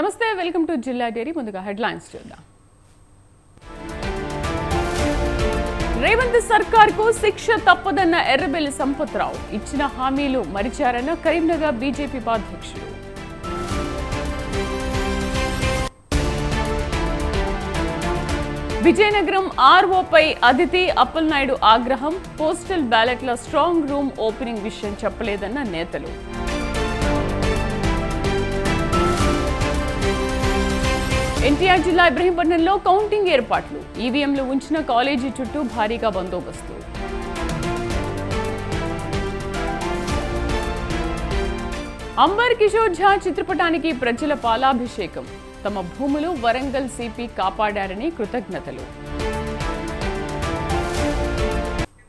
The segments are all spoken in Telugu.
నమస్తే, వెల్కమ్ టు జిల్లా డైరీ. ముందుగా హెడ్లైన్స్ చూద్దాం. రేవంత్ సర్కార్కు శిక్ష తప్పదన్న ఎర్రబెల్లి సంపత్రావు. ఇచ్చిన హామీలు మరిచారన్న కరీంనగర్ బీజేపీ ఉపాధ్యక్షుడు. విజయనగరం ఆర్ఓపై అదితి అప్పలనాయుడు ఆగ్రహం. పోస్టల్ బ్యాలెట్ల స్ట్రాంగ్ రూమ్ ఓపెనింగ్ విషయం చెప్పలేదన్న నేతలు. ఎన్టీఆర్ జిల్లా ఇబ్రహీంపట్నంలో కౌంటింగ్ ఏర్పాట్లు. ఈవీఎంలు ఉంచిన కాలేజీ చుట్టూ భారీగా బందోబస్తు. అంబర్ కిషోర్ ఝా చిత్రపటానికి ప్రజల పాలాభిషేకం. తమ భూములు వరంగల్ సిపి కాపాడారని కృతజ్ఞతలు.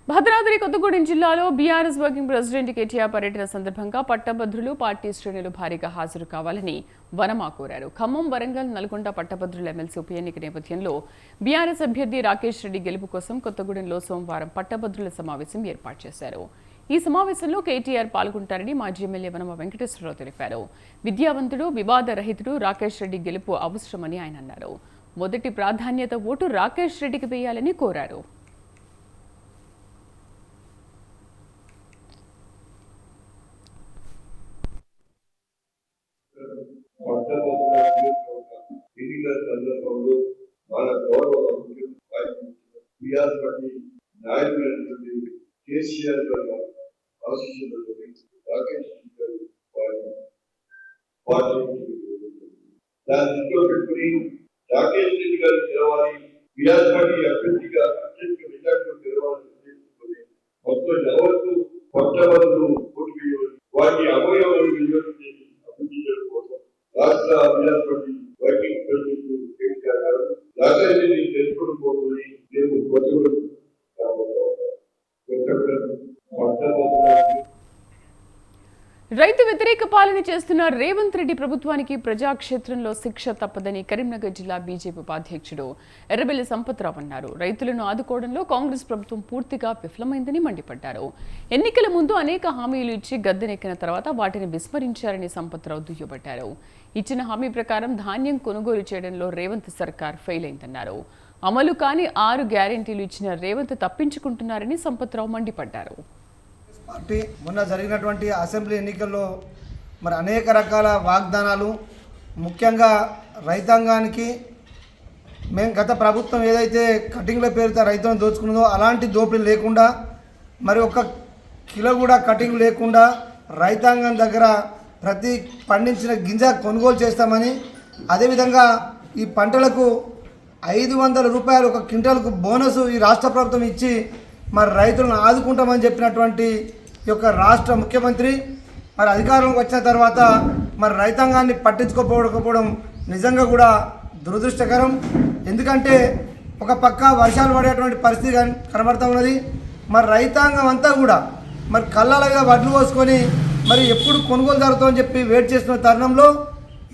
భద్రాద్రి కొత్తగూడెం జిల్లాలో బీఆర్ఎస్ వర్కింగ్ ప్రెసిడెంట్ కేటీఆర్ పర్యటన సందర్భంగా పట్టభద్రులు, పార్టీ శ్రేణులు భారీగా హాజరు కావాలని వనమా కోరారు. ఖమ్మం, వరంగల్, నల్గొండ పట్టభద్రుల ఎమ్మెల్సీ ఉప ఎన్నిక నేపథ్యంలో బీఆర్ఎస్ అభ్యర్థి రాకేష్ రెడ్డి గెలుపు కోసం కొత్తగూడెంలో సోమవారం పట్టభద్రుల సమావేశం ఏర్పాటు చేశారు. ఈ సమావేశంలో కేటీఆర్ పాల్గొంటారని మాజీ ఎమ్మెల్యే వనమా వెంకటేశ్వరరావు తెలిపారు. విద్యావంతుడు, వివాద రహితుడు రాకేష్ రెడ్డి గెలుపు అవసరమని ఆయన అన్నారు. మొదటి ప్రాధాన్యత ఓటు రాకేష్ రెడ్డికి వేయాలని కోరారు. మన గౌరవ ముఖ్యమంత్రి నాయకులైనటువంటి కేసీఆర్ గారు ఆశిస్తున్నటువంటి రాకేష్ గారు దాన్ని దృష్టిలో పెట్టుకుని రాకేష్ రెడ్డి గారు తెలవాలి, బీఆర్ పార్టీ అభ్యర్థిగా అత్యధిక మెజార్టీలో తెలవాలని ఉద్దేశించుకొని మొత్తం ఎవరికి పట్టభద్రులు ఓటు వేయవచ్చు, వాటి అవయవాలు వినియోగం చేసి అభివృద్ధి చేయడం కోసం రాష్ట్ర BR party working president KCR గారు రాకేష్ రెడ్డిని తెలుసుకుని పోతుంది. రేపు కొత్తగూడెం రైతు వ్యతిరేక పాలన చేస్తున్న రేవంత్ రెడ్డి ప్రభుత్వానికి ప్రజాక్షేత్రంలో శిక్ష తప్పదని కరీంనగర్ జిల్లా బీజేపీ ఉపాధ్యక్షుడు ఎర్రబెల్లి సంపత్రావు అన్నారు. రైతులను ఆదుకోవడంలో కాంగ్రెస్ ప్రభుత్వం పూర్తిగా విఫలమైందని మండిపడ్డారు. ఎన్నికల ముందు అనేక హామీలు ఇచ్చి గద్దెనెక్కిన తర్వాత వాటిని విస్మరించారని సంపత్రావు దుయ్యబట్టారు. ఇచ్చిన హామీ ప్రకారం ధాన్యం కొనుగోలు చేయడంలో రేవంత్ సర్కార్ ఫెయిల్ అయిందన్నారు. అమలు కాని 6 గ్యారెంటీలు ఇచ్చిన రేవంత్ తప్పించుకుంటున్నారని సంపత్రావు మండిపడ్డారు. పార్టీ మొన్న జరిగినటువంటి అసెంబ్లీ ఎన్నికల్లో మరి అనేక రకాల వాగ్దానాలు, ముఖ్యంగా రైతాంగానికి మేము గత ప్రభుత్వం ఏదైతే కటింగ్ల పేరుతో రైతులను దోచుకున్నదో అలాంటి దోపిడీ లేకుండా, మరి ఒక కిలో కూడా కటింగ్ లేకుండా రైతాంగం దగ్గర ప్రతి పండించిన గింజ కొనుగోలు చేస్తామని, అదేవిధంగా ఈ పంటలకు 500 రూపాయలు ఒక క్వింటాల్కు బోనస్ ఈ రాష్ట్ర ప్రభుత్వం ఇచ్చి మరి రైతులను ఆదుకుంటామని చెప్పినటువంటి ఈ యొక్క రాష్ట్ర ముఖ్యమంత్రి మరి అధికారంలోకి వచ్చిన తర్వాత మరి రైతాంగాన్ని పట్టించుకోకపోవడం నిజంగా కూడా దురదృష్టకరం. ఎందుకంటే ఒక పక్క వర్షాలు పడేటువంటి పరిస్థితి కనబడుతూ ఉన్నది. మరి రైతాంగం అంతా కూడా మరి కళ్ళాలుగా వడ్లు పోసుకొని మరి ఎప్పుడు కొనుగోలు జరుగుతుందని చెప్పి వెయిట్ చేస్తున్న తరుణంలో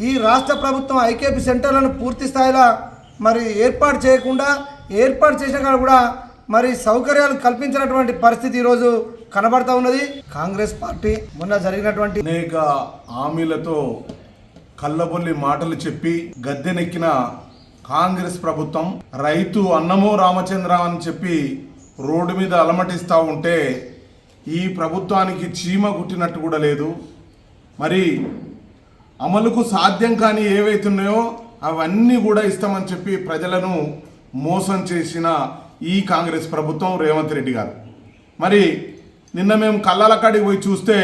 ఈ రాష్ట్ర ప్రభుత్వం ఐకేపీ సెంటర్లను పూర్తి స్థాయిలో మరి ఏర్పాటు చేయకుండా, ఏర్పాటు చేసిన కూడా మరి సౌకర్యాలు కల్పించినటువంటి పరిస్థితి ఈరోజు కనబడతా ఉన్నది. కాంగ్రెస్ పార్టీ మొన్న జరిగినటువంటి అనేక హామీలతో కళ్ళబొల్లి మాటలు చెప్పి గద్దెనెక్కిన కాంగ్రెస్ ప్రభుత్వం రైతు అన్నమో రామచంద్ర అని చెప్పి రోడ్డు మీద అలమటిస్తూ ఉంటే ఈ ప్రభుత్వానికి చీమ గుట్టినట్టు కూడా లేదు. మరి అమలుకు సాధ్యం కాని ఏవైతున్నాయో అవన్నీ కూడా ఇస్తామని చెప్పి ప్రజలను మోసం చేసిన ఈ కాంగ్రెస్ ప్రభుత్వం రేవంత్ రెడ్డి గారు. మరి నిన్న మేము కళ్ళల కాడికి పోయి చూస్తే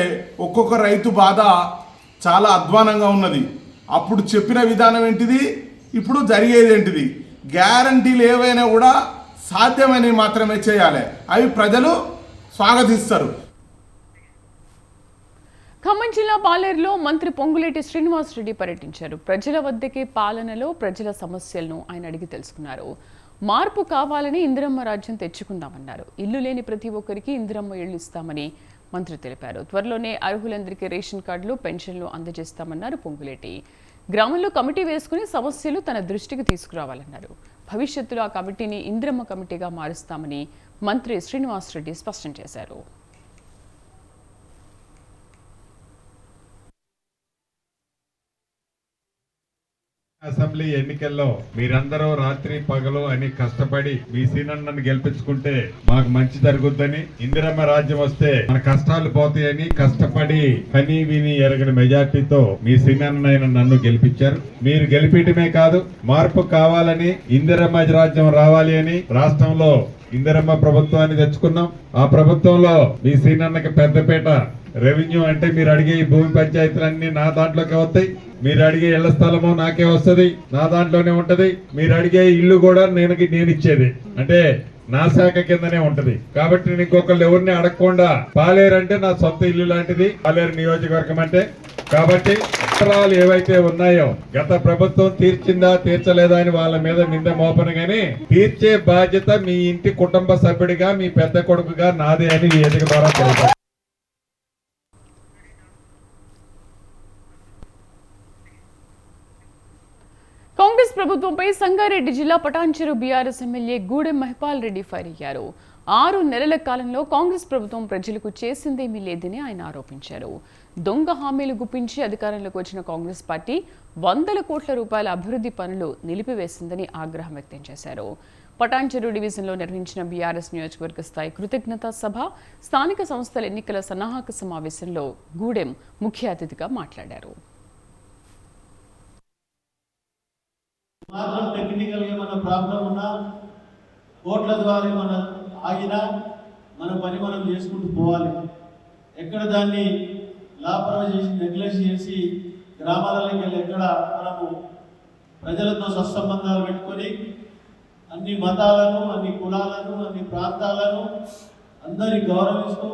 ఒక్కొక్క రైతు బాధ చాలా అధ్వానంగా ఉన్నది. అప్పుడు చెప్పిన విధానం ఏంటిది, ఇప్పుడు జరిగేది ఏంటిది? గ్యారంటీలు ఏవైనా కూడా సాధ్యమైనవి మాత్రమే చేయాలి, అవి ప్రజలు స్వాగతిస్తారు. ఖమ్మం జిల్లా పాలేరులో మంత్రి పొంగులేటి శ్రీనివాసరెడ్డి పర్యటించారు. ప్రజల వద్దకే పాలనలో ప్రజల సమస్యలను ఆయన అడిగి తెలుసుకున్నారు. మార్పు కావాలని ఇందిరమ్మ రాజ్యం తెచ్చుకుందామన్నారు. ఇల్లు లేని ప్రతి ఒక్కరికి ఇందిరమ్మ ఇళ్లు ఇస్తామని మంత్రి తెలిపారు. త్వరలోనే అర్హులందరికీ రేషన్ కార్డులు, పెన్షన్లు అందజేస్తామన్నారు పొంగులేటి. గ్రామంలో కమిటీ వేసుకుని సమస్యలు తన దృష్టికి తీసుకురావాలన్నారు. భవిష్యత్తులో ఆ కమిటీని ఇందిరమ్మ కమిటీగా మారుస్తామని మంత్రి శ్రీనివాసరెడ్డి స్పష్టం చేశారు. అసెంబ్లీ ఎన్నికల్లో మీరందరూ రాత్రి పగలు అని కష్టపడి మీ సీనన్నను గెలిపించుకుంటే మాకు మంచి జరుగుద్దని, ఇందిరమ్మ రాజ్యం వస్తే మన కష్టాలు పోతాయని కష్టపడి కనీ విని ఎరగని మెజార్టీతో మీ సీనన్నైన నన్ను గెలిపించారు. మీరు గెలిపించడమే కాదు, మార్పు కావాలని, ఇందిరమ్మ రాజ్యం రావాలి అని రాష్ట్రంలో ఇందిరమ్మ ప్రభుత్వాన్ని తెచ్చుకున్నాం. ఆ ప్రభుత్వంలో మీ సీనన్నకి పెద్దపేట రెవెన్యూ అంటే మీరు అడిగే ఈ భూమి పంచాయతీలన్నీ నా దాంట్లోకి వస్తాయి. మీరు అడిగే ఇళ్ల స్థలము నాకే వస్తుంది, నా దాంట్లోనే ఉంటది. మీరు అడిగే ఇల్లు కూడా నేను ఇచ్చేది, అంటే నా శాఖ కిందనే ఉంటది. కాబట్టి నేను ఇంకొకళ్ళు ఎవరిని అడగకుండా, పాలేరు అంటే నా సొంత ఇల్లు లాంటిది, పాలేరు నియోజకవర్గం అంటే. కాబట్టి అవసరాలు ఏవైతే ఉన్నాయో గత ప్రభుత్వం తీర్చిందా తీర్చలేదా అని వాళ్ళ మీద నింద మోపను గాని, తీర్చే బాధ్యత మీ ఇంటి కుటుంబ సభ్యుడిగా, మీ పెద్ద కొడుకుగా నాదే అని ఈ ఎన్నిక ద్వారా తెలుసు. కాంగ్రెస్ ప్రభుత్వంపై సంగారెడ్డి జిల్లా Patancheru BRS MLA Gudem Mahipal Reddy fire అయ్యారు. 6 నెలల కాలంలో కాంగ్రెస్ ప్రభుత్వం ప్రజలకు చేసిందేమీ లేదని ఆయన ఆరోపించారు. దొంగ హామీలు గుప్పించి అధికారంలోకి వచ్చిన కాంగ్రెస్ పార్టీ వందల కోట్ల రూపాయల అభివృద్ధి పనులు నిలిపివేసిందని ఆగ్రహం వ్యక్తం చేశారు. పటాన్చెరు డివిజన్లో నిర్వహించిన బీఆర్ఎస్ నియోజకవర్గ స్థాయి కృతజ్ఞతా సభ, స్థానిక సంస్థల ఎన్నికల సన్నాహక సమావేశంలో గూడెం ముఖ్య అతిథిగా మాట్లాడారు. మాత్రం టెక్నికల్గా మన ప్రాబ్లం ఉన్నా, కోట్ల ద్వారా మన ఆగినా మన పని మనం చేసుకుంటూ పోవాలి. ఎక్కడ దాన్ని లాపరవాహి చేసి నెగ్లెక్ట్ చేసి గ్రామాలలోకి వెళ్ళి ఎక్కడ మనము ప్రజలతో సత్సంబంధాలు పెట్టుకొని అన్ని మతాలను, అన్ని కులాలను, అన్ని ప్రాంతాలను అందరినీ గౌరవిస్తూ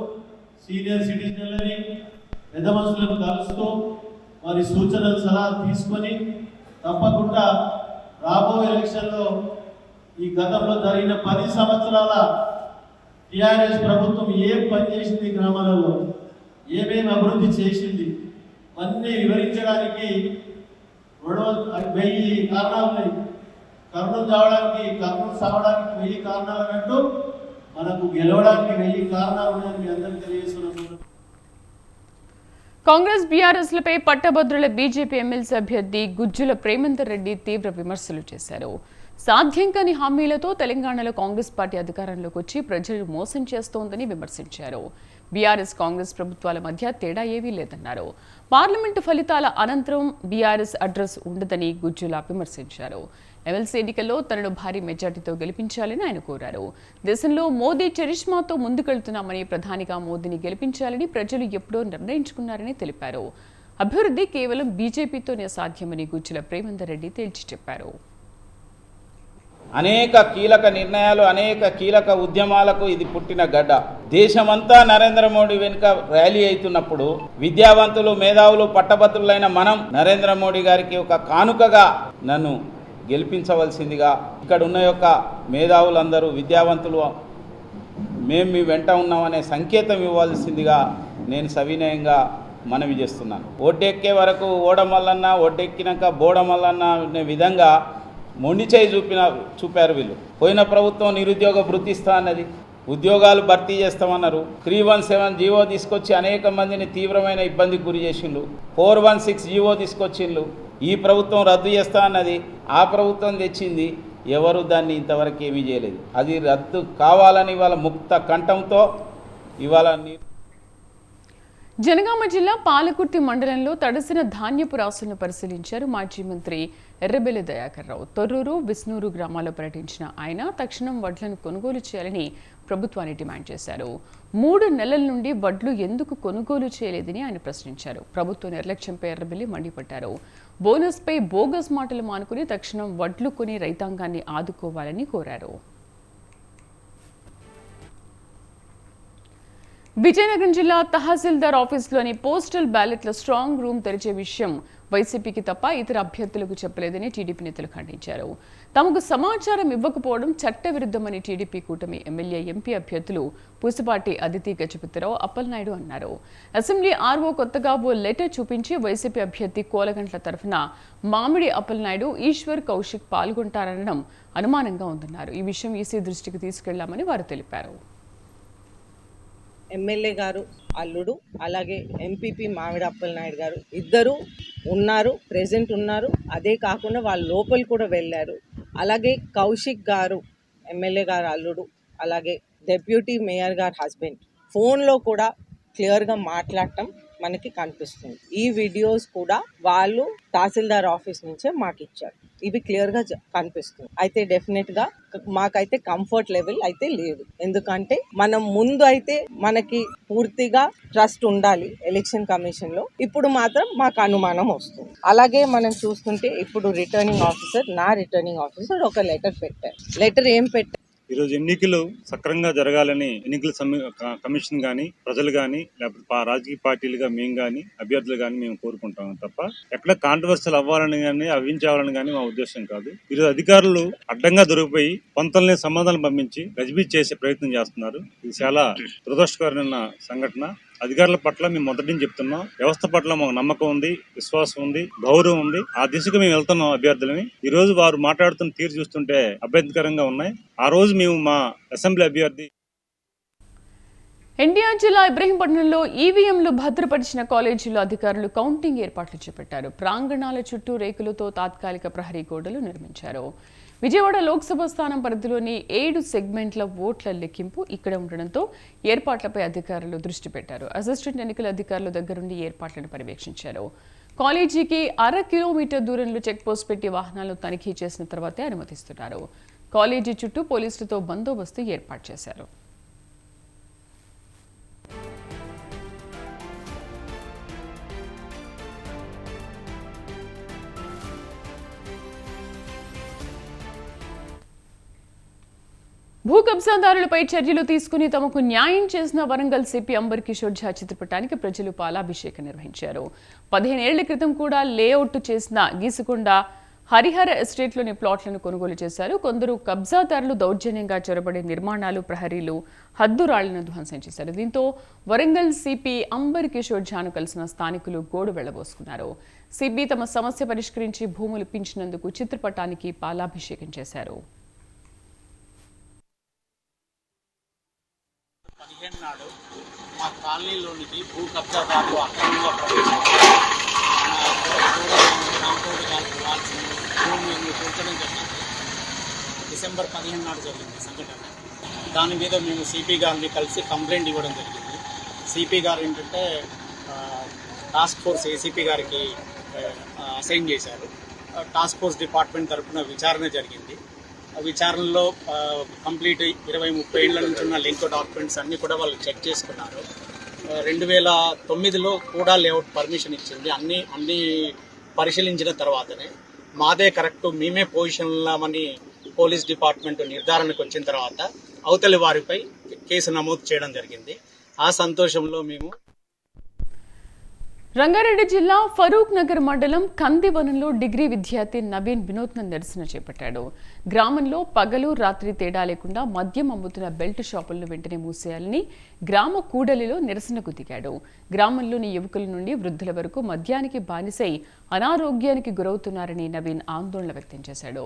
సీనియర్ సిటిజన్లని, పెద్ద మనుషులను కలుస్తూ వారి సూచనలు సలహా తీసుకొని తప్పకుండా రాబోయే ఎలక్షన్లో ఈ గతంలో జరిగిన 10 సంవత్సరాల టీఆర్ఎస్ ప్రభుత్వం ఏం పని చేసింది, గ్రామాలలో ఏమేమి అభివృద్ధి చేసింది అన్నీ వివరించడానికి 1000 కారణాలు ఉన్నాయి. కర్నూలు చావడానికి, కర్నూలు సావడానికి 1000 కారణాలు అన్నట్టు మనకు గెలవడానికి 1000 కారణాలు ఉన్నాయని మీ అందరికీ తెలియజేస్తున్నాను. కాంగ్రెస్ బీఆర్ఎస్లపై పట్టభద్రుల బీజేపీ ఎమ్మెల్సీ అభ్యర్థి గుజ్జుల ప్రేమేందర్ రెడ్డి తీవ్ర విమర్శలు చేశారు. సాధ్యం కాని హామీలతో తెలంగాణలో కాంగ్రెస్ పార్టీ అధికారంలోకి వచ్చి ప్రజలు మోసం చేస్తోందని విమర్శించారు. బీఆర్ఎస్ కాంగ్రెస్ ప్రభుత్వాల మధ్య తేడా ఏమీ లేదన్నారు. పార్లమెంటు ఫలితాల అనంతరం బీఆర్ఎస్ అడ్రస్ ఉండదని గుజ్జుల విమర్శించారు. ఎమ్మెల్సీ ఎన్నికల్లో తనను భారీ మెజార్టీతో గెలిపించాలని ఆయన కోరారు. దేశంలో మోదీ చరిష్మాతో ముందుకెళ్తున్నామని, ప్రధానిగా మోదీని గెలిపించాలని ప్రజలు ఎప్పుడో నిర్ణయించుకున్నారని తెలిపారు. అభివృద్ధి కేవలం బీజేపీతోనే సాధ్యమని గుజ్జుల ప్రేమేందర్ రెడ్డి తేల్చి చెప్పారు. అనేక కీలక నిర్ణయాలు, అనేక కీలక ఉద్యమాలకు ఇది పుట్టిన గడ్డ. దేశమంతా నరేంద్ర మోడీ వెనుక ర్యాలీ అవుతున్నప్పుడు విద్యావంతులు, మేధావులు, పట్టభద్రులైన మనం నరేంద్ర మోడీ గారికి ఒక కానుకగా నన్ను గెలిపించవలసిందిగా, ఇక్కడ ఉన్న యొక్క మేధావులందరూ, విద్యావంతులు మేము మీ వెంట ఉన్నామనే సంకేతం ఇవ్వాల్సిందిగా నేను సవినయంగా మనవి చేస్తున్నాను. ఒడ్డెక్కే వరకు ఓడమల్లన్న, ఒడ్డెక్కినాక బోడమల్లన్న అనే విధంగా మొండి చేయి చూపారు వీళ్ళు. పోయిన ప్రభుత్వం నిరుద్యోగ భృతి ఇస్తా అన్నది, ఉద్యోగాలు భర్తీ చేస్తామన్నారు. 317 జీవో తీసుకొచ్చి అనేక మందిని తీవ్రమైన ఇబ్బందికి గురి చేసిండ్రు. 416 జీవో తీసుకొచ్చిండ్రు. ఈ ప్రభుత్వం రద్దు చేస్తా అన్నది, ఆ ప్రభుత్వం తెచ్చింది. ఎవరు దాన్ని ఇంతవరకు ఏమీ చేయలేదు. అది రద్దు కావాలని ఇవాళ ముక్త కంఠంతో ఇవాళ జనగామ జిల్లా పాలకుర్తి మండలంలో తడిసిన ధాన్యపు రాసులను పరిశీలించారు మాజీ మంత్రి ఎర్రబెల్లి దయాకర్ రావు. తొర్రూరు, బిస్నూరు గ్రామాల్లో పర్యటించిన ఆయన తక్షణం వడ్లను కొనుగోలు చేయాలని ప్రభుత్వాన్ని డిమాండ్ చేశారు. 3 నెలల నుండి వడ్లు ఎందుకు కొనుగోలు చేయలేదని ఆయన ప్రశ్నించారు. ప్రభుత్వ నిర్లక్ష్యంపై ఎర్రబెల్లి మండిపడ్డారు. బోనస్పై బోగస్ మాటలు మానుకుని తక్షణం వడ్లు కొని రైతాంగాన్ని ఆదుకోవాలని కోరారు. విజయనగరం జిల్లా తహసీల్దార్ ఆఫీసులోని పోస్టల్ బ్యాలెట్ల స్ట్రాంగ్ రూమ్ తెరిచే విషయం వైసీపీకి తప్ప ఇతర అభ్యర్థులకు చెప్పలేదని టీడీపీ నేతలు ఖండించారు. తమకు సమాచారం ఇవ్వకపోవడం చట్టవిరుద్ధమని టీడీపీ కూటమి ఎమ్మెల్యే, ఎంపీ అభ్యర్థులు పూసపాటి అదితి గజపతిరావు, అప్పలనాయుడు అన్నారు. అసెంబ్లీ ఆర్ఓ కొత్తగా ఓ లెటర్ చూపించి వైసీపీ అభ్యర్థి కోలగంట్ల తరఫున మామిడి అప్పలనాయుడు, ఈశ్వర్ కౌశిక్ పాల్గొంటారనడం అనుమానంగా ఉందన్నారు. ఈ విషయం ఈసీ దృష్టికి తీసుకెళ్లామని వారు తెలిపారు. ఎమ్మెల్యే గారు అల్లుడు, అలాగే ఎంపీపీ మామిడి అప్పలనాయుడు గారు ఇద్దరు ఉన్నారు, ప్రెజెంట్ ఉన్నారు. అదే కాకుండా వాళ్ళు లోపలి కూడా వెళ్ళారు. అలాగే కౌశిక్ గారు ఎమ్మెల్యే గారు అల్లుడు, అలాగే డెప్యూటీ మేయర్ గారు హస్బెండ్ ఫోన్లో కూడా క్లియర్గా మాట్లాడటం మనకి కనిపిస్తుంది. ఈ వీడియోస్ కూడా వాళ్ళు తహసీల్దార్ ఆఫీస్ నుంచే మాకు ఇచ్చారు. ఇవి క్లియర్గా కనిపిస్తుంది. అయితే డెఫినెట్గా మాకైతే కంఫర్ట్ లెవెల్ అయితే లేదు. ఎందుకంటే మనం ముందు అయితే మనకి పూర్తిగా ట్రస్ట్ ఉండాలి ఎలక్షన్ కమిషన్లో. ఇప్పుడు మాత్రం మాకు అనుమానం వస్తుంది. అలాగే మనం చూస్తుంటే ఇప్పుడు రిటర్నింగ్ ఆఫీసర్ ఒక లెటర్ పెట్టారు. లెటర్ ఏం పెట్టారు? ఈరోజు ఎన్నికలు సక్రమంగా జరగాలని ఎన్నికల కమిషన్ కానీ ప్రజలు కానీ లేకపోతే రాజకీయ పార్టీలుగా మేము కానీ అభ్యర్థులు కానీ మేము కోరుకుంటాం తప్ప ఎక్కడ కాంట్రవర్సల్ అవ్వాలని కానీ అవ్వించాలని కానీ మా ఉద్దేశం కాదు. ఈరోజు అధికారులు అడ్డంగా దొరికిపోయి కొంతల్ని సంబంధాలు పంపించి గజిబిజి చేసే ప్రయత్నం చేస్తున్నారు. ఇది చాలా దురదృష్టకరమైన సంఘటన. అధికారుల పట్ల మేము మొదటి నుంచి చెప్తున్నాం, వ్యవస్థ పట్ల మాకు నమ్మకం ఉంది, విశ్వాసం ఉంది, గౌరవం ఉంది. ఆ దిశగా మేము వెళ్తున్నాం అభ్యర్థులని. ఈ రోజు వారు మాట్లాడుతున్న తీరు చూస్తుంటే అభ్యంతకరంగా ఉన్నాయి. ఆ రోజు మేము మా అసెంబ్లీ అభ్యర్థి ఎన్టీఆర్ జిల్లా ఇబ్రహీంపట్నంలో ఈవీఎంలు భద్రపరిచిన కాలేజీలో అధికారులు కౌంటింగ్ ఏర్పాట్లు చేపట్టారు. ప్రాంగణాల చుట్టూ రేకులతో తాత్కాలిక ప్రహరీ గోడలు నిర్మించారు. విజయవాడ లోక్సభ స్థానం పరిధిలోని 7 సెగ్మెంట్ల ఓట్ల లెక్కింపు ఇక్కడ ఉండడంతో ఏర్పాట్లపై అధికారులు దృష్టి పెట్టారు. అసిస్టెంట్ ఎన్నికల అధికారుల దగ్గరుండి ఏర్పాట్లను పర్యవేక్షించారు. కాలేజీకి 1/2 కిలోమీటర్ దూరంలో చెక్పోస్ట్ పెట్టి వాహనాలను తనిఖీ చేసిన తర్వాతే అనుమతిస్తున్నారు. కాలేజీ చుట్టూ పోలీసులతో బందోబస్తు ఏర్పాటు చేశారు. భూ కబ్జాదారులపై చర్యలు తీసుకుని తమకు న్యాయం చేసిన వరంగల్ సిపి అంబర్ కిషోర్ ఝా చిత్రపటానికి ప్రజలు పాలాభిషేకం నిర్వహించారు. 15 ఏళ్ల క్రితం కూడా లేఅవుట్ చేసిన గీసుకొండ హరిహర ఎస్టేట్లోని ప్లాట్లను కొనుగోలు చేశారు. కొందరు కబ్జాదారులు దౌర్జన్యంగా చొరబడే నిర్మాణాలు, ప్రహరీలు, హద్దురాళ్లను ధ్వంసం చేశారు. దీంతో వరంగల్ సిపి అంబర్ కిషోర్ ఝాను కలిసిన స్థానికులు గోడు వెళ్లబోసుకున్నారు. సిపి తమ సమస్య పరిష్కరించి భూములు ఇప్పించినందుకు చిత్రపటానికి పాలాభిషేకం చేశారు. నాడు మా కాలనీలోనికి భూ కబ్జాదారులు అక్రమంగా ప్రవేశించారు. భూమిని కూర్చడం జరిగింది. డిసెంబర్ 15 నాడు జరిగింది సంఘటన. దాని మీద మేము సిపి గారిని కలిసి కంప్లైంట్ ఇవ్వడం జరిగింది. సిపి గారు ఏంటంటే టాస్క్ ఫోర్స్ ఏసీపీ గారికి అసైన్ చేశారు. టాస్క్ ఫోర్స్ డిపార్ట్మెంట్ తరఫున విచారణ జరిగింది. విచారణలో కంప్లీట్ 20-30 ఏళ్ల నుంచి ఉన్న లింక్ డాక్యుమెంట్స్ అన్నీ కూడా వాళ్ళు చెక్ చేసుకున్నారు. 2009లో కూడా లేఅవుట్ పర్మిషన్ ఇచ్చింది. అన్నీ పరిశీలించిన తర్వాతనే మాదే కరెక్ట్, మేమే పొజిషన్లామని పోలీస్ డిపార్ట్మెంట్ నిర్ధారణకు వచ్చిన తర్వాత అవతలి వారిపై కేసు నమోదు చేయడం జరిగింది. ఆ సంతోషంలో మేము రంగారెడ్డి జిల్లా ఫరూక్ నగర్ మండలం కందివనంలో డిగ్రీ విద్యార్థి నవీన్ వినూత్న నిరసన చేపట్టాడు. గ్రామంలో పగలు రాత్రి తేడా లేకుండా మద్యం అమ్ముతున్న బెల్ట్ షాపులను వెంటనే మూసేయాలని గ్రామ కూడలిలో నిరసనకు దిగాడు. గ్రామంలోని యువకుల నుండి వృద్ధుల వరకు మద్యానికి బానిసై అనారోగ్యానికి గురవుతున్నారని నవీన్ ఆందోళన వ్యక్తం చేశాడు.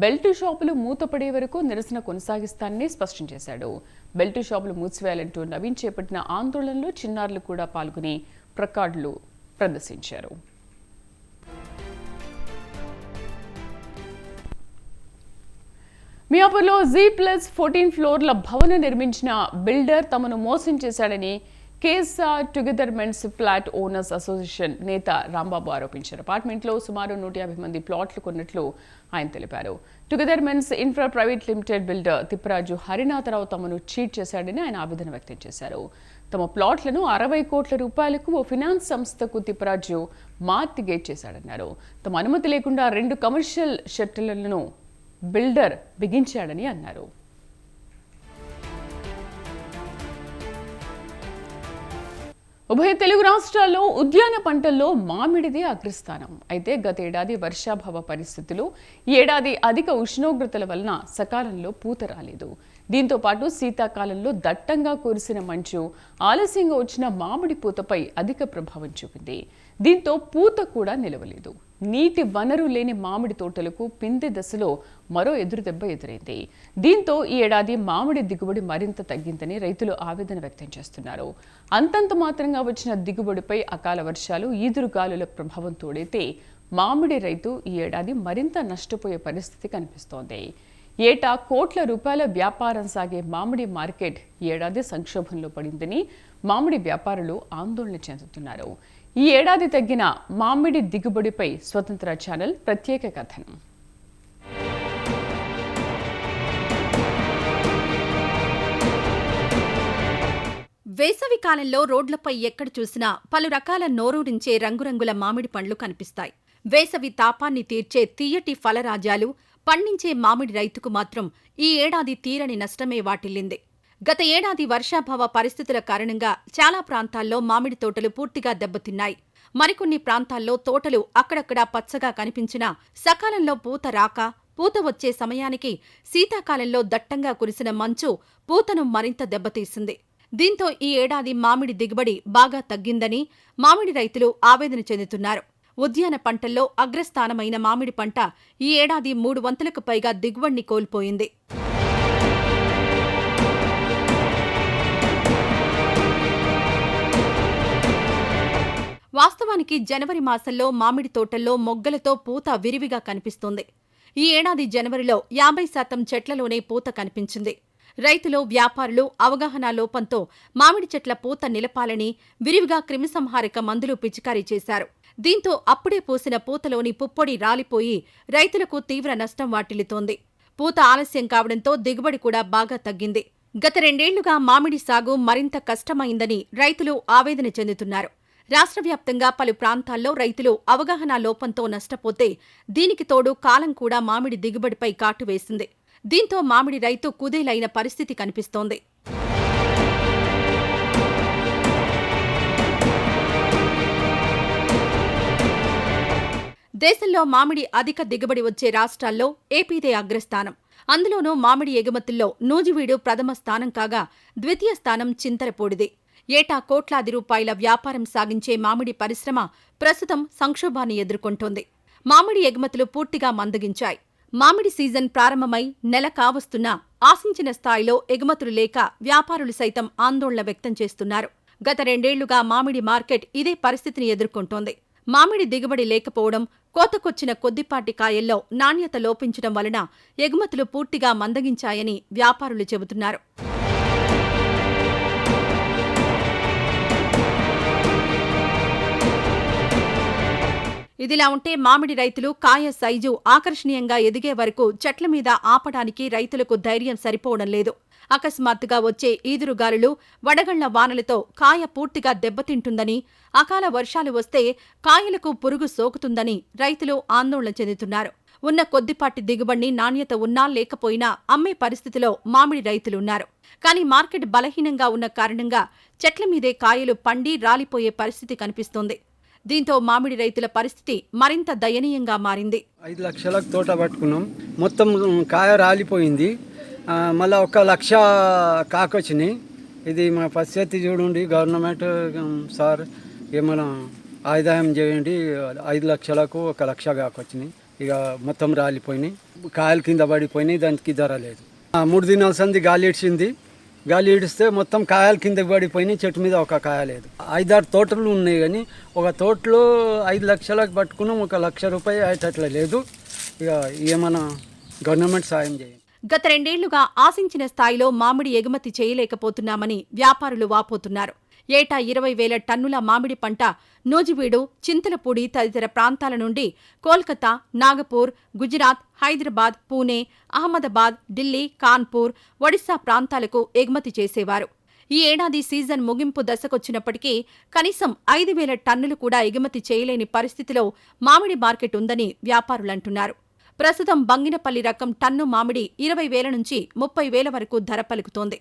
బెల్ట్ షాపులు మూతపడే వరకు నిరసన కొనసాగిస్తానని స్పష్టం చేశాడు. బెల్ట్ షాపులు మూసివేయాలంటూ నవీన్ చేపట్టిన ఆందోళనలో చిన్నారులు కూడా పాల్గొని ప్లకార్డులు ప్రదర్శించారు. మియాపూర్లో G+14 ఫ్లోర్ల భవనం నిర్మించిన బిల్డర్ తమను మోసం చేశాడని KSR together men's flat owners association నేత రాంబాబు ఆరోపించారు. అపార్ట్మెంట్లో సుమారు 150 మంది ప్లాట్లు కొన్నట్లు ఆయన తెలిపారు. Together men's infra private limited builder Tipparaju Harinatharao తమను చీట్ చేశాడని ఆయన ఆవేదన వ్యక్తం చేశారు. తమ ప్లాట్లను 60 కోట్ల రూపాయలకు ఓ ఫినాన్స్ సంస్థకు తిప్పరాజు మార్టిగేజ్ చేశాడన్నారు. తమ అనుమతి లేకుండా 2 కమర్షియల్ షెల్టర్లను బిల్డర్ బిగించాడని అన్నారు. ఉభయ తెలుగు రాష్ట్రాల్లో ఉద్యాన పంటల్లో మామిడిది అగ్రస్థానం. అయితే గతేడాది వర్షాభావ పరిస్థితులు, ఈ ఏడాది అధిక ఉష్ణోగ్రతల వలన సకాలంలో పూత రాలేదు. దీంతో పాటు శీతాకాలంలో దట్టంగా కురిసిన మంచు ఆలస్యంగా వచ్చిన మామిడి పూతపై అధిక ప్రభావం చూపింది. దీంతో పూత కూడా నిలవలేదు. నీటి వనరు లేని మామిడి తోటలకు పిందె దశలో మరో ఎదురుదెబ్బ ఎదురైంది. దీంతో ఈ ఏడాది మామిడి దిగుబడి మరింత తగ్గిందని రైతులు ఆవేదన వ్యక్తం చేస్తున్నారు. అంతంత మాత్రంగా వచ్చిన దిగుబడిపై అకాల వర్షాలు, ఈదురుగాలుల ప్రభావం తోడైతే మామిడి రైతు ఈ ఏడాది మరింత నష్టపోయే పరిస్థితి కనిపిస్తోంది. ఏటా కోట్ల రూపాయల వ్యాపారం సాగే మామిడి మార్కెట్ ఈ ఏడాది సంక్షోభంలో పడిందని మామిడి వ్యాపారులు ఆందోళన చెందుతున్నారు. ఈ ఏడాది తగ్గిన మామిడి దిగుబడిపై స్వతంత్ర ఛానల్ ప్రత్యేక కథనం. వేసవి కాలంలో రోడ్లపై ఎక్కడ చూసినా పలు రకాల నోరూరించే రంగురంగుల మామిడి పండ్లు కనిపిస్తాయి. వేసవి తాపాన్ని తీర్చే తీయటి ఫలరాజాలు పండించే మామిడి రైతుకు మాత్రం ఈ ఏడాది తీరని నష్టమే వాటిల్లింది. గత ఏడాది వర్షాభావ పరిస్థితుల కారణంగా చాలా ప్రాంతాల్లో మామిడి తోటలు పూర్తిగా దెబ్బతిన్నాయి. మరికొన్ని ప్రాంతాల్లో తోటలు అక్కడక్కడా పచ్చగా కనిపించినా సకాలంలో పూత రాక, పూత వచ్చే సమయానికి శీతాకాలంలో దట్టంగా కురిసిన మంచు పూతను మరింత దెబ్బతీసింది. దీంతో ఈ ఏడాది మామిడి దిగుబడి బాగా తగ్గిందని మామిడి రైతులు ఆవేదన చెందుతున్నారు. ఉద్యాన పంటల్లో అగ్రస్థానమైన మామిడి పంట ఈ ఏడాది 3 వంతులకు పైగా దిగుబడిని కోల్పోయింది. వాస్తవానికి జనవరి మాసంలో మామిడి తోటల్లో మొగ్గలతో పూత విరివిగా కనిపిస్తోంది. ఈ ఏడాది జనవరిలో 50% చెట్లలోనే పూత కనిపించింది. రైతులు, వ్యాపారులు అవగాహన లోపంతో మామిడి చెట్ల పూత నిలపాలని విరివిగా క్రిమిసంహారక మందులు పిచికారీ చేశారు. దీంతో అప్పుడే పూసిన పూతలోని పుప్పొడి రాలిపోయి రైతులకు తీవ్ర నష్టం వాటిల్లుతోంది. పూత ఆలస్యం కావడంతో దిగుబడి కూడా బాగా తగ్గింది. గత 2 ఏళ్లుగా మామిడి సాగు మరింత కష్టమైందని రైతులు ఆవేదన చెందుతున్నారు. రాష్ట్ర వ్యాప్తంగా పలు ప్రాంతాల్లో రైతులు అవగాహన లోపంతో నష్టపోతే దీనికి తోడు కాలం కూడా మామిడి దిగుబడిపై కాటు వేసింది. దీంతో మామిడి రైతు కుదేలైన పరిస్థితి కనిపిస్తోంది. దేశంలో మామిడి అధిక దిగుబడి వచ్చే రాష్ట్రాల్లో ఏపీదే అగ్రస్థానం. అందులోనూ మామిడి ఎగుమతుల్లో నూజివీడు ప్రథమ స్థానం కాగా ద్వితీయ స్థానం చింతలపూడిది. ఏటా కోట్లాది రూపాయల వ్యాపారం సాగించే మామిడి పరిశ్రమ ప్రస్తుతం సంక్షోభాన్ని ఎదుర్కొంటోంది. మామిడి ఎగుమతులు పూర్తిగా మందగించాయి. మామిడి సీజన్ ప్రారంభమై నెల కావస్తున్నా ఆశించిన స్థాయిలో ఎగుమతులు లేక వ్యాపారులు సైతం ఆందోళన వ్యక్తం చేస్తున్నారు. గత 2 ఏళ్లుగా మామిడి మార్కెట్ ఇదే పరిస్థితిని ఎదుర్కొంటోంది. మామిడి దిగుబడి లేకపోవడం, కోతకొచ్చిన కొద్దిపాటి కాయల్లో నాణ్యత లోపించడం వలన ఎగుమతులు పూర్తిగా మందగించాయని వ్యాపారులు చెబుతున్నారు. ఇదిలా ఉంటే మామిడి రైతులు కాయ సైజు ఆకర్షణీయంగా ఎదిగే వరకు చెట్ల మీద ఆపడానికి రైతులకు ధైర్యం సరిపోవడం లేదు. అకస్మాత్తుగా వచ్చే ఈదురుగాలులు, వడగళ్ల వానలతో కాయ పూర్తిగా దెబ్బతింటుందని, అకాల వర్షాలు వస్తే కాయలకు పురుగు సోకుతుందని రైతులు ఆందోళన చెందుతున్నారు. ఉన్న కొద్దిపాటి దిగుబడిని నాణ్యత ఉన్నా లేకపోయినా అమ్మే పరిస్థితిలో మామిడి రైతులున్నారు. కానీ మార్కెట్ బలహీనంగా ఉన్న కారణంగా చెట్ల మీదే కాయలు పండి రాలిపోయే పరిస్థితి కనిపిస్తోంది. దీంతో మామిడి రైతుల పరిస్థితి మరింత దయనీయంగా మారింది. 5 లక్షలకు తోట పట్టుకున్నాం, మొత్తం కాయ రాలిపోయింది. మళ్ళీ 1 లక్ష కాకొచ్చినాయి. ఇది మా పరిస్థితి చూడండి. గవర్నమెంట్ సార్ ఏమైనా ఆదాయం చేయండి. 5 లక్షలకు 1 లక్ష కాకొచ్చినాయి. ఇక మొత్తం రాలిపోయినాయి, కాయలు కింద పడిపోయినాయి. దానికి ధర లేదు. 3 దినాల సంది గాలి ఇడిచింది. గాలి ఇడిస్తే మొత్తం కాయలు కింద పడిపోయినాయి. చెట్టు మీద 1 కాయ లేదు. 5-6 తోటలు ఉన్నాయి, కానీ ఒక తోటలో 5 లక్షలకు పట్టుకున్నాం. 1 లక్ష రూపాయలు అయ్యేటట్లే లేదు. ఇక ఏమైనా గవర్నమెంట్ సాయం చేయండి. గత 2 ఏళ్లుగా ఆశించిన స్థాయిలో మామిడి ఎగుమతి చేయలేకపోతున్నామని వ్యాపారులు వాపోతున్నారు. ఏటా 20,000 టన్నుల మామిడి పంట నూజివీడు, చింతలపూడి తదితర ప్రాంతాల నుండి కోల్కతా, నాగపూర్, గుజరాత్, హైదరాబాద్, పూణే, అహ్మదాబాద్, ఢిల్లీ, కాన్పూర్, ఒడిశా ప్రాంతాలకు ఎగుమతి చేసేవారు. ఈ ఏడాది సీజన్ ముగింపు దశకొచ్చినప్పటికీ కనీసం 5,000 టన్నులు కూడా ఎగుమతి చేయలేని పరిస్థితిలో మామిడి మార్కెట్ ఉందని వ్యాపారులంటున్నారు. ప్రస్తుతం బంగినపల్లి రకం టన్ను మామిడి 20,000 నుంచి 30,000 వరకు ధర పలుకుతోంది.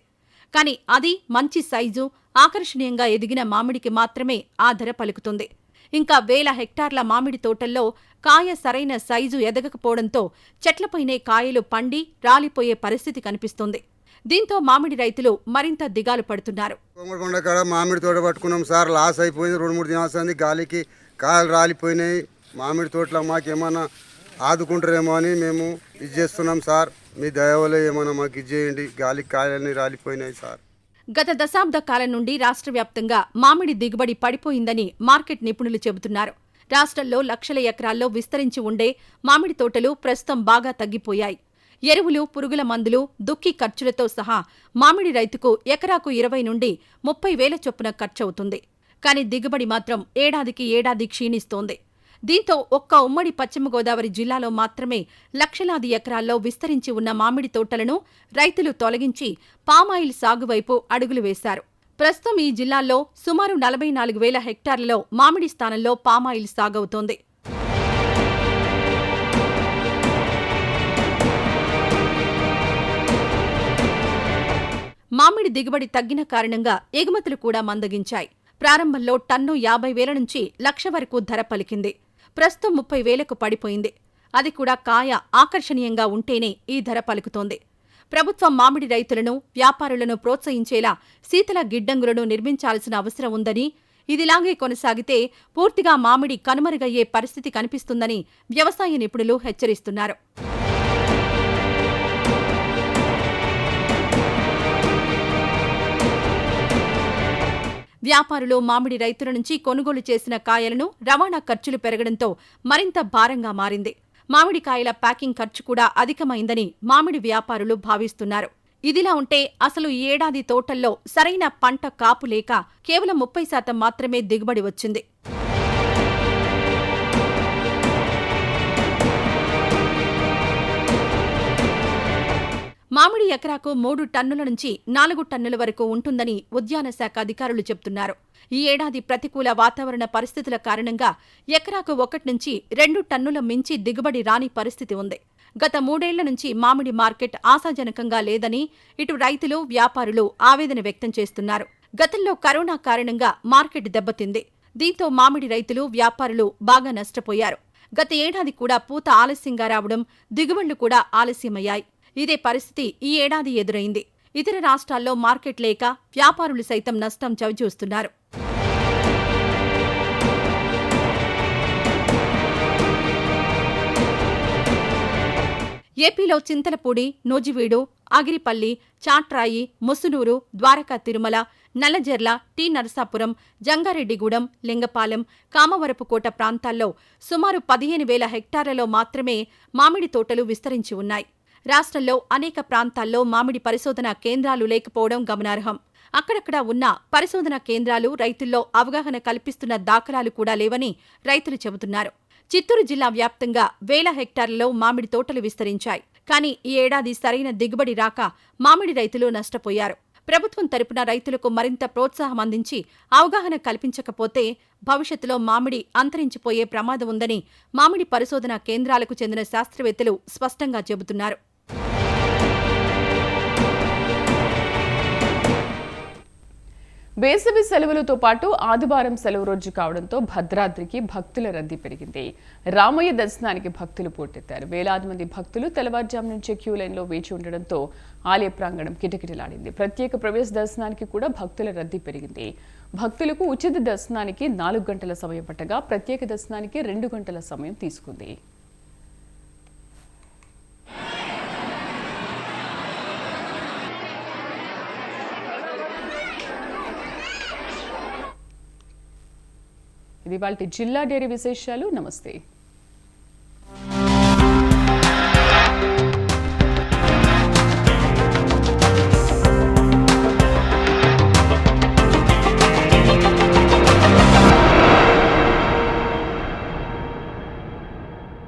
కానీ అది మంచి సైజు, ఆకర్షణీయంగా ఎదిగిన మామిడికి మాత్రమే ఆ ధర పలుకుతుంది. ఇంకా 1000 హెక్టార్ల మామిడి తోటల్లో కాయ సరైన సైజు ఎదగకపోవడంతో చెట్లపైనే కాయలు పండి రాలిపోయే పరిస్థితి కనిపిస్తోంది. దీంతో మామిడి రైతులు మరింత దిగాలు పడుతున్నారు. మామిడి తోట పట్టుకున్నాం సార్, లాస్ అయిపోయింది. 2-3 దినాల సంది గాలికి కాయలు రాలిపోయినాయి. మామిడి తోటలో మాకేమన్నా ఆదుకుంటారేమో అని మేము ఇది చేస్తున్నాం సార్. మీ దయ వల్ల ఏమన్నా మాకు ఇది చేయండి. గాలికి కాయలన్నీ రాలిపోయినాయి సార్. గత దశాబ్ద కాలం నుండి రాష్ట్ర వ్యాప్తంగా మామిడి దిగుబడి పడిపోయిందని మార్కెట్ నిపుణులు చెబుతున్నారు. రాష్ట్రంలో లక్షల ఎకరాల్లో విస్తరించి ఉండే మామిడి తోటలు ప్రస్తుతం బాగా తగ్గిపోయాయి. ఎరువులు, పురుగుల మందులు, దుక్కి ఖర్చులతో సహా మామిడి రైతుకు ఎకరాకు 20 నుండి 30 వేల చొప్పున ఖర్చవుతుంది. కానీ దిగుబడి మాత్రం ఏడాదికి ఏడాది క్షీణిస్తోంది. దీంతో ఒక్క ఉమ్మడి పశ్చిమ గోదావరి జిల్లాలో మాత్రమే లక్షలాది ఎకరాల్లో విస్తరించి ఉన్న మామిడి తోటలను రైతులు తొలగించి పామాయిల్ సాగు వైపు అడుగులు వేశారు. ప్రస్తుతం ఈ జిల్లాల్లో సుమారు 44,000 హెక్టార్లలో మామిడి స్థానంలో పామాయిల్ సాగవుతోంది. మామిడి దిగుబడి తగ్గిన కారణంగా ఎగుమతులు కూడా మందగించాయి. ప్రారంభంలో టన్ను 50,000 నుంచి 1,00,000 వరకు ధర పలికింది. ప్రస్తుతం 30,000కు పడిపోయింది. అది కూడా కాయ ఆకర్షణీయంగా ఉంటేనే ఈ ధర పలుకుతోంది. ప్రభుత్వం మామిడి రైతులను, వ్యాపారులను ప్రోత్సహించేలా శీతల గిడ్డంగులను నిర్మించాల్సిన అవసరం ఉందని, ఇదిలాగే కొనసాగితే పూర్తిగా మామిడి కనుమరుగయ్యే పరిస్థితి కనిపిస్తుందని వ్యవసాయ నిపుణులు హెచ్చరిస్తున్నారు. వ్యాపారులు మామిడి రైతుల నుంచి కొనుగోలు చేసిన కాయలను రవాణా ఖర్చులు పెరగడంతో మరింత భారంగా మారింది. మామిడికాయల ప్యాకింగ్ ఖర్చు కూడా అధికమైందని మామిడి వ్యాపారులు భావిస్తున్నారు. ఇదిలా ఉంటే అసలు ఈ ఏడాది తోటల్లో సరైన పంట కాపు లేక కేవలం 30% మాత్రమే దిగుబడి వచ్చింది. మామిడి ఎకరాకు 3 టన్నుల నుంచి 4 టన్నుల వరకు ఉంటుందని ఉద్యాన శాఖ అధికారులు చెబుతున్నారు. ఈ ఏడాది ప్రతికూల వాతావరణ పరిస్థితుల కారణంగా ఎకరాకు 1 నుంచి 2 టన్నుల మించి దిగుబడి రాని పరిస్థితి ఉంది. గత 3 ఏళ్ల నుంచి మామిడి మార్కెట్ ఆశాజనకంగా లేదని ఇటు రైతులు, వ్యాపారులు ఆవేదన వ్యక్తం చేస్తున్నారు. గతంలో కరోనా కారణంగా మార్కెట్ దెబ్బతింది. దీంతో మామిడి రైతులు, వ్యాపారులు బాగా నష్టపోయారు. గత ఏడాది కూడా పూత ఆలస్యంగా రావడం, దిగుబడులు కూడా ఆలస్యమయ్యాయి. ఇదే పరిస్థితి ఈ ఏడాది ఎదురైంది. ఇతర రాష్ట్రాల్లో మార్కెట్ లేక వ్యాపారులు సైతం నష్టం చవిచూస్తున్నారు. ఏపీలో చింతలపూడి, నూజివీడు, ఆగిరిపల్లి, చాట్రాయి, ముసునూరు, ద్వారకా తిరుమల, నల్లజర్ల, టి నరసాపురం, జంగారెడ్డిగూడెం, లింగపాలెం, కామవరపుకోట ప్రాంతాల్లో సుమారు 15,000 హెక్టార్లలో మాత్రమే మామిడి తోటలు విస్తరించి ఉన్నాయి. రాష్ట్రంలో అనేక ప్రాంతాల్లో మామిడి పరిశోధనా కేంద్రాలు లేకపోవడం గమనార్హం. అక్కడక్కడ ఉన్న పరిశోధనా కేంద్రాలు రైతుల్లో అవగాహన కల్పిస్తున్న దాఖలాలు కూడా లేవని రైతులు చెబుతున్నారు. చిత్తూరు జిల్లా వ్యాప్తంగా 1,000 హెక్టార్లలో మామిడి తోటలు విస్తరించాయి. కానీ ఈ ఏడాది సరైన దిగుబడి రాక మామిడి రైతులు నష్టపోయారు. ప్రభుత్వం తరపున రైతులకు మరింత ప్రోత్సాహం అందించి అవగాహన కల్పించకపోతే భవిష్యత్తులో మామిడి అంతరించిపోయే ప్రమాదం ఉందని మామిడి పరిశోధనా కేంద్రాలకు చెందిన శాస్త్రవేత్తలు స్పష్టంగా చెబుతున్నారు. వేసవి సెలవులతో పాటు ఆదివారం సెలవు రోజు కావడంతో భద్రాద్రికి భక్తుల రద్దీ పెరిగింది. రామయ్య దర్శనానికి భక్తులు పోటెత్తారు. వేలాది మంది భక్తులు తెల్లవారుజాము నుంచే క్యూ లైన్లో వేచి ఉండడంతో ఆలయ ప్రాంగణం కిటకిటలాడింది. ప్రత్యేక ప్రవేశ దర్శనానికి కూడా భక్తుల రద్దీ పెరిగింది. భక్తులకు ఉచిత దర్శనానికి 4 గంటల సమయం పట్టగా ప్రత్యేక దర్శనానికి 2 గంటల సమయం తీసుకుంది. ఇది వాళ్ళ జిల్లా డైరీ విశేషాలు. నమస్తే.